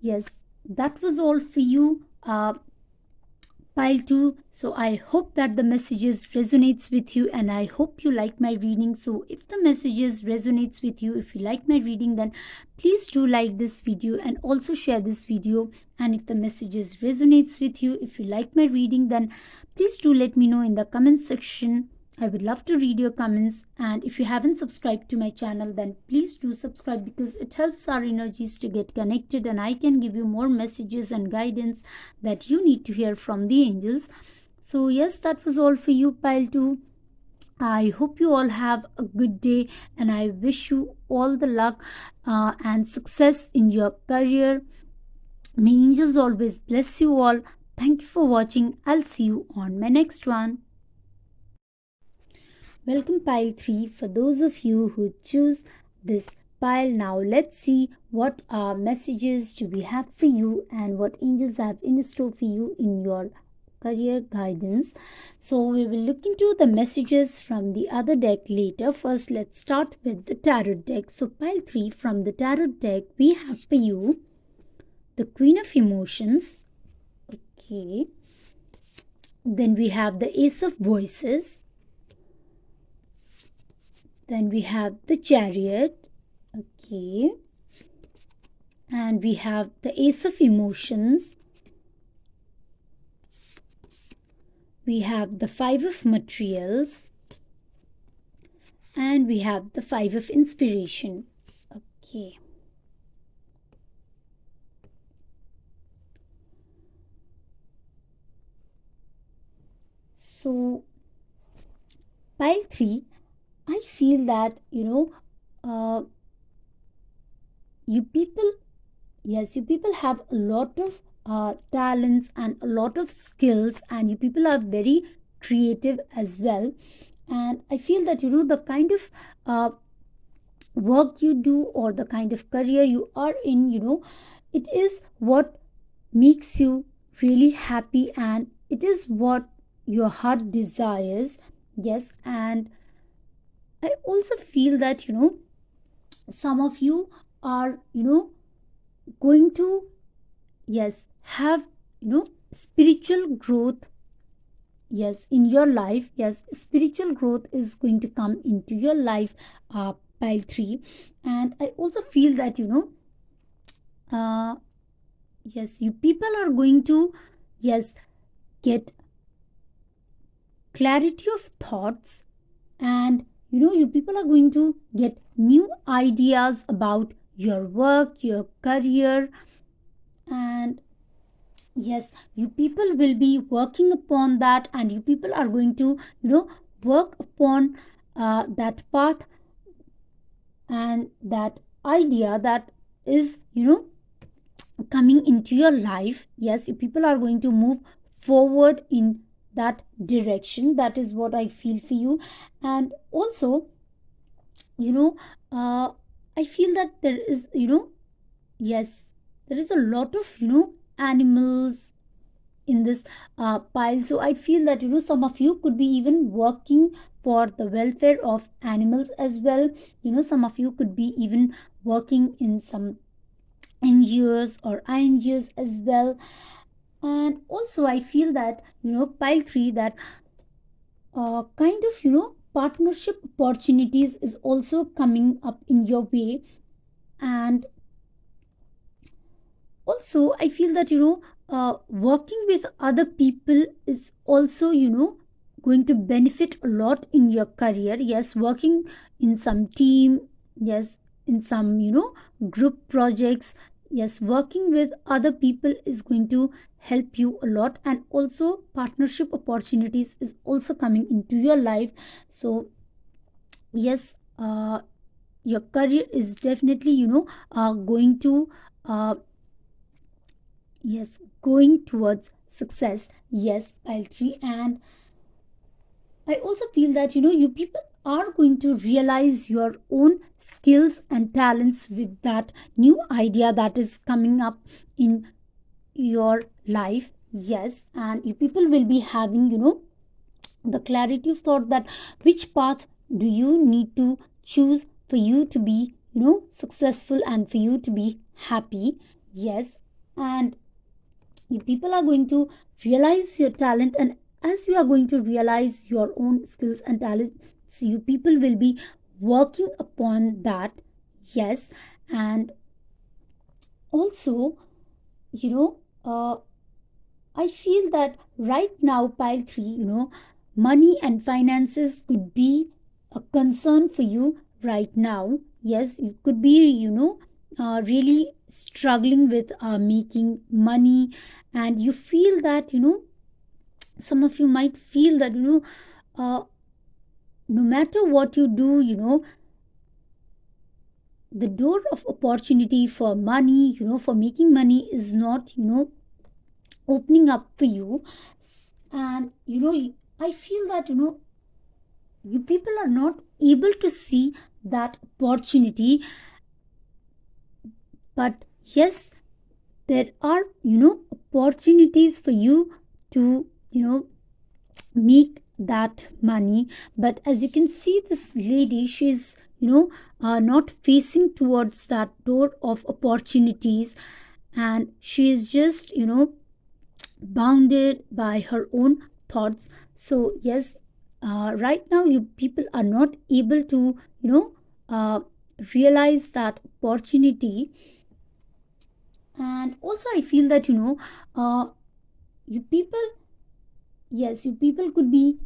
[SPEAKER 1] yes, that was all for you, pile 2. So I hope that the messages resonates with you, and I hope you like my reading. So if the messages resonates with you, if you like my reading, then please do like this video and also share this video. And if the messages resonates with you, if you like my reading, then please do let me know in the comment section. I would love to read your comments. And if you haven't subscribed to my channel, then please do subscribe, because it helps our energies to get connected, and I can give you more messages and guidance that you need to hear from the angels. So yes, that was all for you, pile 2. I hope you all have a good day, and I wish you all the luck and success in your career. May angels always bless you all. Thank you for watching. I'll see you on my next one. Welcome, pile 3, for those of you who choose this pile. Now let's see what messages do we have for you, and what angels have in store for you in your career guidance. So we will look into the messages from the other deck later. First, let's start with the tarot deck. So pile 3, from the tarot deck, we have for you the Queen of Emotions. Okay, then we have the Ace of Voices. Then we have the Chariot. Okay, and we have the Ace of Emotions. We have the Five of Materials, and we have the Five of Inspiration. Okay, so pile 3, I feel that you people, yes, you people have a lot of talents and a lot of skills, and you people are very creative as well. And I feel that the kind of work you do, or the kind of career you are in, it is what makes you really happy, and it is what your heart desires. Yes, and I also feel that some of you are going to, yes, have spiritual growth, yes, in your life. Yes, spiritual growth is going to come into your life, pile 3. And I also feel that uh, yes, you people are going to, yes, get clarity of thoughts, and you people are going to get new ideas about your work, your career. And yes, you people will be working upon that, and you people are going to work upon that path and that idea that is coming into your life. Yes, you people are going to move forward in that direction. That is what I feel for you. And also, you know uh, I feel that there is yes, there is a lot of animals in this pile. So I feel that some of you could be even working for the welfare of animals as well. Some of you could be even working in some NGOs or INGOs as well. And also I feel that pile 3, that kind of partnership opportunities is also coming up in your way. And also I feel that working with other people is also going to benefit a lot in your career. Yes, working in some team, yes, in some group projects. Yes, working with other people is going to help you a lot. And also partnership opportunities is also coming into your life. So yes, your career is definitely going to uh, yes, going towards success. Yes, pile 3. And I also feel that you people are going to realize your own skills and talents with that new idea that is coming up in your life. Yes, and you people will be having the clarity of thought that which path do you need to choose for you to be successful and for you to be happy. Yes, and you people are going to realize your talent. And as you are going to realize your own skills and talents, you people will be working upon that. Yes, and also you know uh, I feel that right now, pile 3, money and finances could be a concern for you right now. Yes, you could be really struggling with making money. And you feel that some of you might feel that uh, no matter what you do, the door of opportunity for money, for making money is not opening up for you. And I feel that you people are not able to see that opportunity. But yes, there are opportunities for you to make that money. But as you can see, this lady, she's not facing towards that door of opportunities, and she is just bounded by her own thoughts. So yes, right now you people are not able to realize that opportunity. And also I feel that you people, yes, you people could be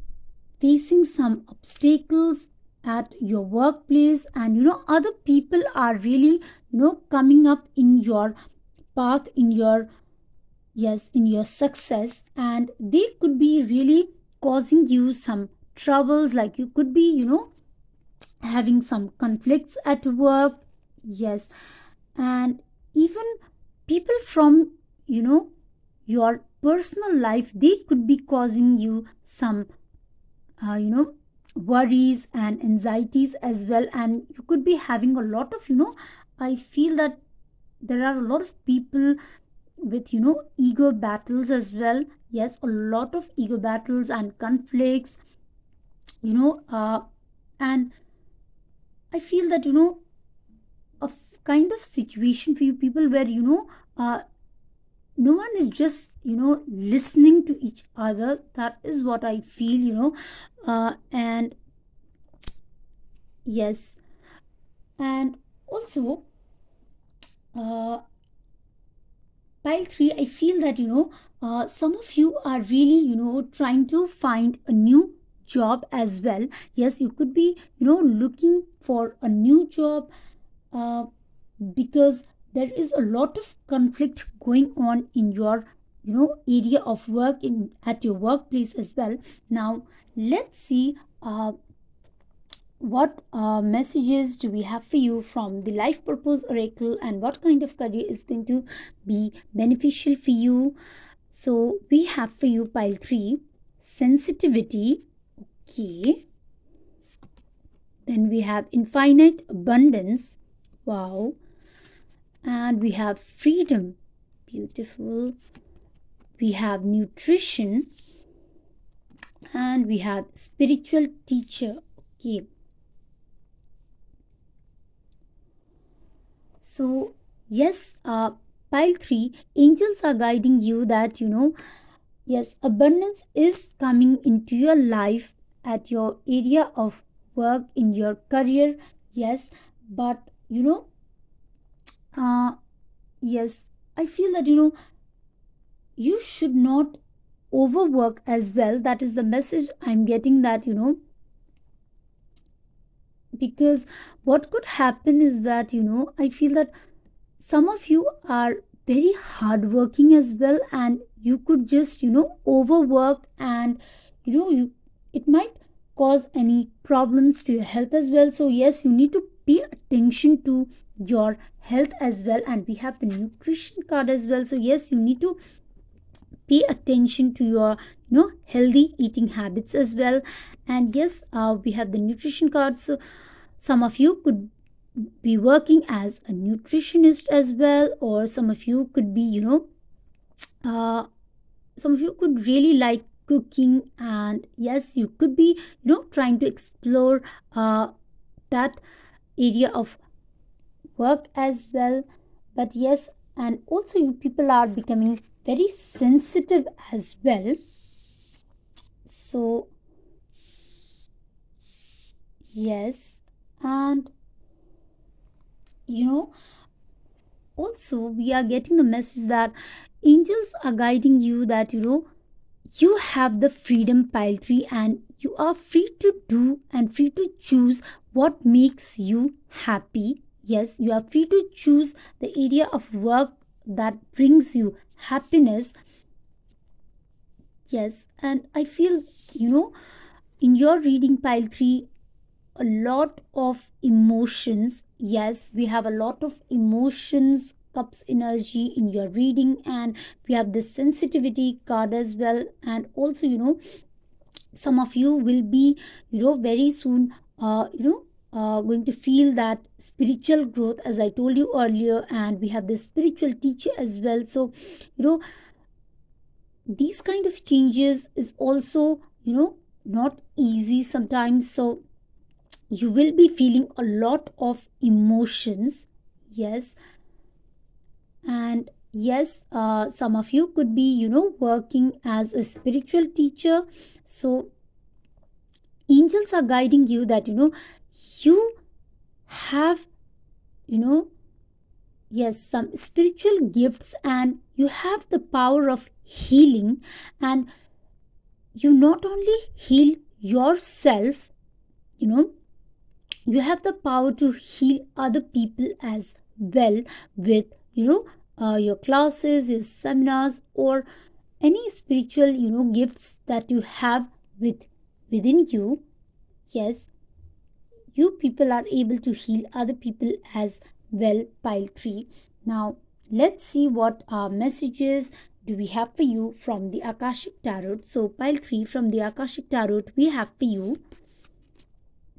[SPEAKER 1] facing some obstacles at your workplace. And other people are really coming up in your path, in your, yes, in your success. And they could be really causing you some troubles, like you could be having some conflicts at work. Yes, and even people from your personal life, they could be causing you some worries and anxieties as well. And you could be having a lot of I feel that there are a lot of people with ego battles as well. Yes, a lot of ego battles and conflicts, you know uh, and I feel that kind of situation for you people where uh, no one is just listening to each other. That is what I feel. And yes, and also uh, pile 3, I feel that some of you are really trying to find a new job as well. Yes, you could be looking for a new job, uh, because there is a lot of conflict going on in your area of work, in at your workplace as well. Now let's see what messages do we have for you from the life purpose oracle, and what kind of career is going to be beneficial for you. So we have for you pile 3, sensitivity. Okay, then we have infinite abundance. Wow. And we have freedom. Beautiful. We have nutrition, and we have spiritual teacher. Okay, so yes, pile 3, angels are guiding you that yes, abundance is coming into your life at your area of work, in your career. Yes, but yes, I feel that you should not overwork as well. That is the message I'm getting, that because what could happen is that I feel that some of you are very hardworking as well, and you could just overwork, and you it might cause any problems to your health as well. So yes, you need to pay attention to your health as well. And we have the nutrition card as well. So yes, you need to pay attention to your healthy eating habits as well. And yes, we have the nutrition card. So some of you could be working as a nutritionist as well, or some of you could be some of you could really like cooking, and yes, you could be trying to explore that area of work as well. But yes, and also you people are becoming very sensitive as well. So yes, and also we are getting the message that angels are guiding you that you have the freedom, pile 3, and you are free to do and free to choose what makes you happy. Yes, you are free to choose the area of work that brings you happiness. Yes, and I feel in your reading, pile 3, a lot of emotions. Yes, we have a lot of emotions, cups energy in your reading, and we have this sensitivity card as well. And also some of you will be very soon going to feel that spiritual growth, as I told you earlier. And we have this spiritual teacher as well. So these kind of changes is also not easy sometimes. So you will be feeling a lot of emotions. Yes, and yes, some of you could be working as a spiritual teacher. So angels are guiding you that you have yes, some spiritual gifts, and you have the power of healing. And you not only heal yourself, you have the power to heal other people as well, with your classes, your seminars, or any spiritual gifts that you have within you. Yes, you people are able to heal other people as well, pile 3. Now let's see what messages do we have for you from the Akashic Tarot. So pile 3, from the Akashic Tarot, we have for you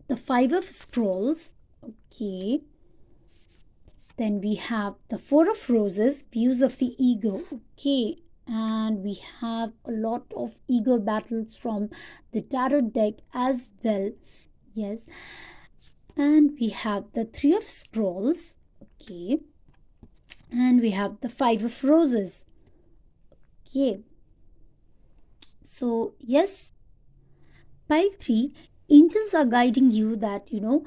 [SPEAKER 1] the 5 of Scrolls. Okay, then we have the 4 of Roses, views of the ego. Okay, and we have a lot of ego battles from the tarot deck as well. Yes, and we have the 3 of Scrolls. Okay, and we have the 5 of Roses. Okay, so yes, pile 3, angels are guiding you that you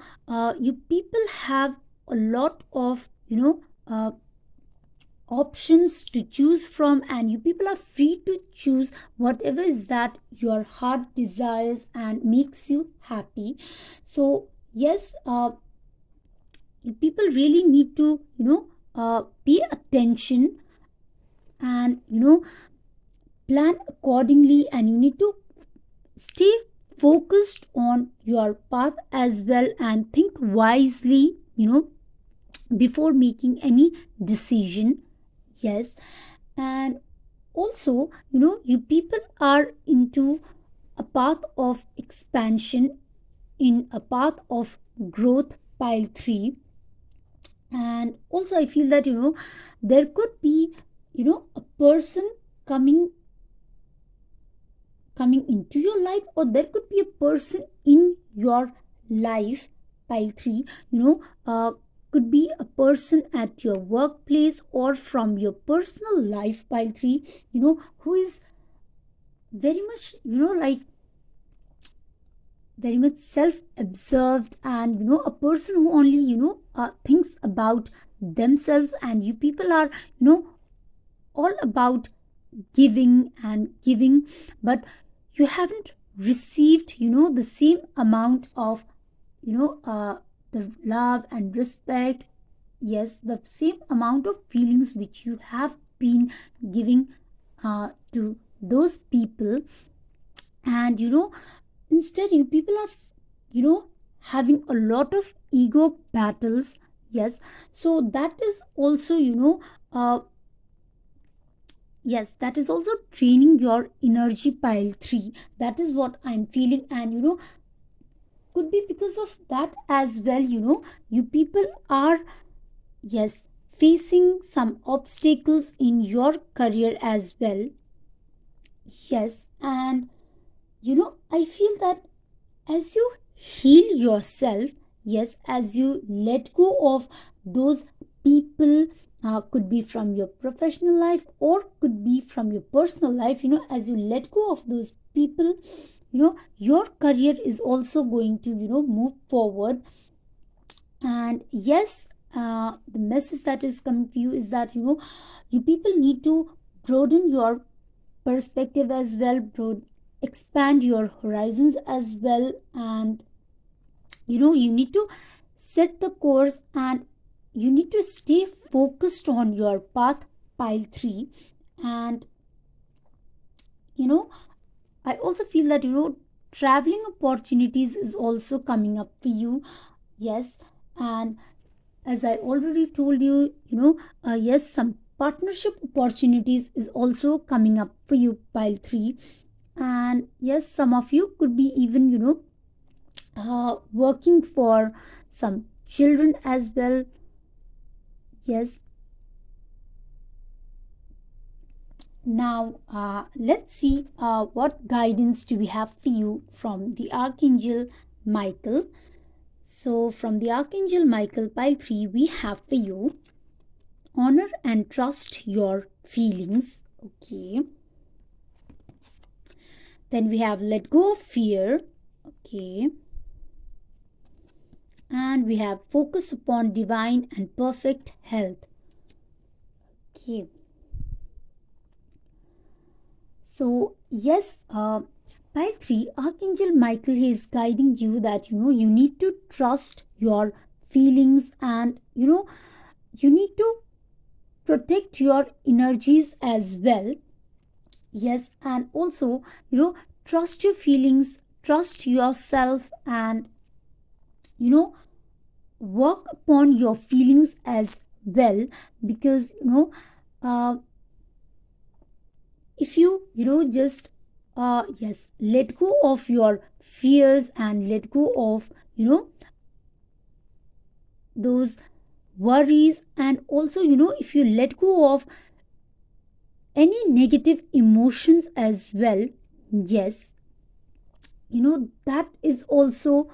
[SPEAKER 1] people have a lot of options to choose from, and you people are free to choose whatever is that your heart desires and makes you happy. So yes, you people really need to pay attention and plan accordingly, and you need to stay focused on your path as well and think wisely before making any decision. Yes. And also you people are into a path of expansion, in a path of growth, pile 3. And also I feel that there could be a person coming into your life, or there could be a person in your life, pile 3, could be a person at your workplace or from your personal life, pile 3, who is very much like very much self-absorbed, and a person who only thinks about themselves, and you people are all about giving and giving, but you haven't received the same amount of the love and respect. Yes, the same amount of feelings which you have been giving to those people. And instead you people are having a lot of ego battles. Yes, so that is also uh, yes, that is also draining your energy, pile 3. That is what I'm feeling, and could be because of that as well. You people are, yes, facing some obstacles in your career as well. Yes. And I feel that as you heal yourself, yes, as you let go of those people, could be from your professional life or could be from your personal life, as you let go of those people, your career is also going to move forward. And yes, the message that is coming to you is that you people need to broaden your perspective as well, expand your horizons as well. And you need to set the course, and you need to stay focused on your path, pile 3. And I also feel that traveling opportunities is also coming up for you. Yes. And as I already told you, yes, some partnership opportunities is also coming up for you, pile 3. And yes, some of you could be even working for some children as well. Yes. Now let's see what guidance do we have for you from the Archangel Michael. So from the Archangel Michael, pile 3, we have for you honor and trust your feelings. Okay. Then we have let go of fear. Okay. And we have focus upon divine and perfect health. Okay. So yes, pile 3, Archangel Michael is guiding you that you need to trust your feelings, and you need to protect your energies as well. Yes. And also trust your feelings, trust yourself, and work upon your feelings as well, because uh, if you just yes, let go of your fears and let go of those worries, and also if you let go of any negative emotions as well. Yes, that is also,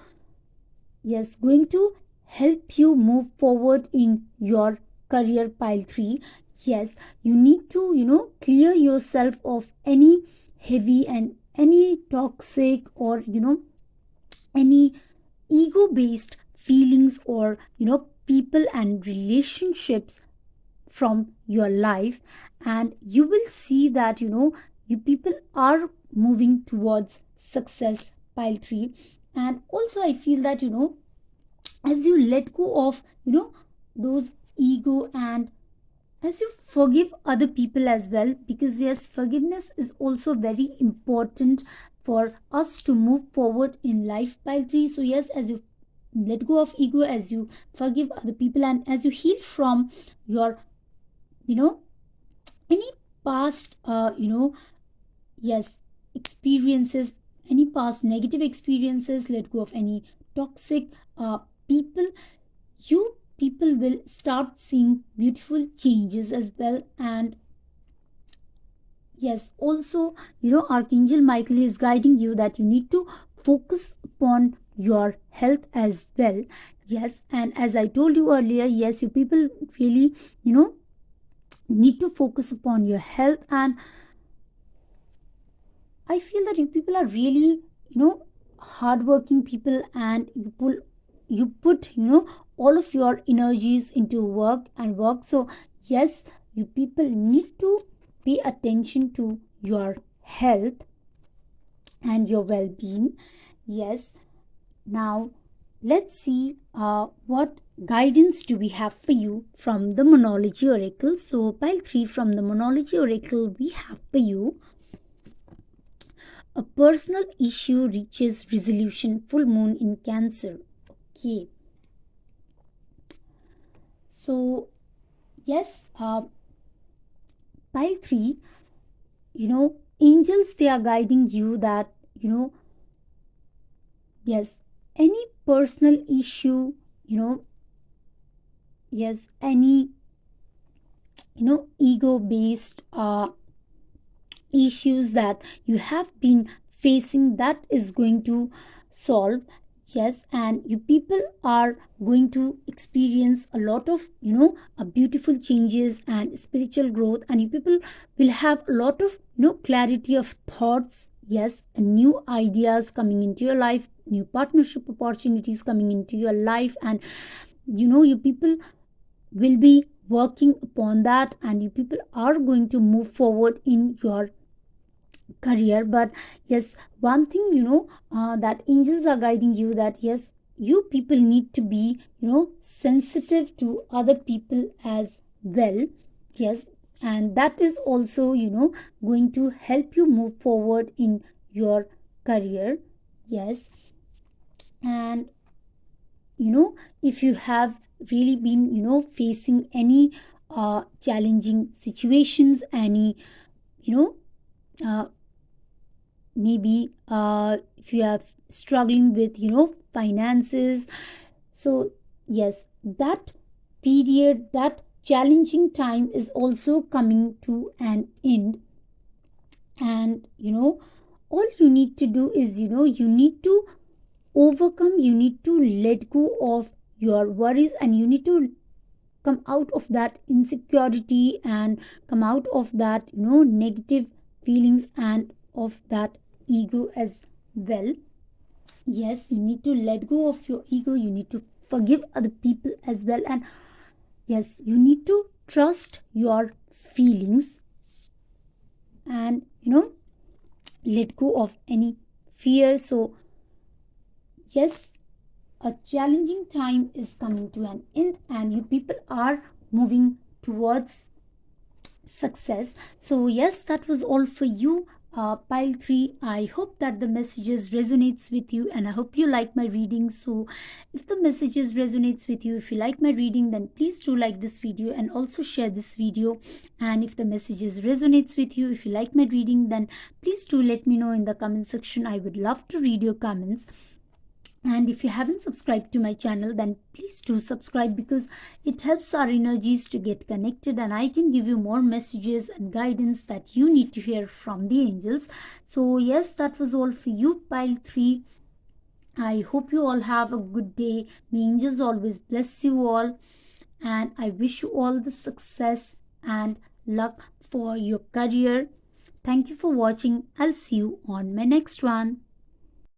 [SPEAKER 1] yes, going to help you move forward in your career, pile 3. Yes, you need to clear yourself of any heavy and any toxic, or any ego based feelings, or people and relationships from your life. And you will see that you people are moving towards success, pile 3. And also I feel that as you let go of those ego, and as you forgive other people as well, because yes, forgiveness is also very important for us to move forward in life. Pile 3. So yes, as you let go of ego, as you forgive other people, and as you heal from your, you know, any past, yes, experiences, any past negative experiences, let go of any toxic people, you people will start seeing beautiful changes as well. And yes, also, Archangel Michael is guiding you that you need to focus upon your health as well. Yes, and as I told you earlier, yes, you people really, need to focus upon your health. And I feel that you people are really, hardworking people, and you put, all of your energies into work and work. So yes, you people need to pay attention to your health and your well-being. Yes. Now let's see what guidance do we have for you from the Monology Oracle. So pile 3, from the Monology Oracle, we have for you: a personal issue reaches resolution, full moon in Cancer. Okay. So, yes, pile 3, angels, they are guiding you that, yes, any personal issue, yes, any, ego based issues that you have been facing, that is going to solve. Yes, and you people are going to experience a lot of, a beautiful changes and spiritual growth, and you people will have a lot of, clarity of thoughts. Yes, and new ideas coming into your life, new partnership opportunities coming into your life, and you people will be working upon that, and you people are going to move forward in your career. But yes, one thing, that angels are guiding you that yes, you people need to be, sensitive to other people as well. Yes, and that is also, going to help you move forward in your career. Yes, and if you have really been, facing any challenging situations, any, you know uh, maybe if you are struggling with, finances, so yes, that period, that challenging time is also coming to an end. And all you need to do is, you need to overcome, you need to let go of your worries, and you need to come out of that insecurity, and come out of that, negative feelings, and of that ego as well. Yes, you need to let go of your ego, you need to forgive other people as well. And yes, you need to trust your feelings, and let go of any fear. So yes, a challenging time is coming to an end, and you people are moving towards success. So yes, that was all for you, pile 3. I hope that the messages resonates with you, and I hope you like my reading. So if the messages resonates with you, if you like my reading, then please do like this video and also share this video. And if the messages resonates with you, if you like my reading, then please do let me know in the comment section. I would love to read your comments. And if you haven't subscribed to my channel, then please do subscribe, because it helps our energies to get connected, and I can give you more messages and guidance that you need to hear from the angels. So yes, that was all for you, pile 3. I hope you all have a good day. May angels always bless you all, and I wish you all the success and luck for your career. Thank you for watching. I'll see you on my next one.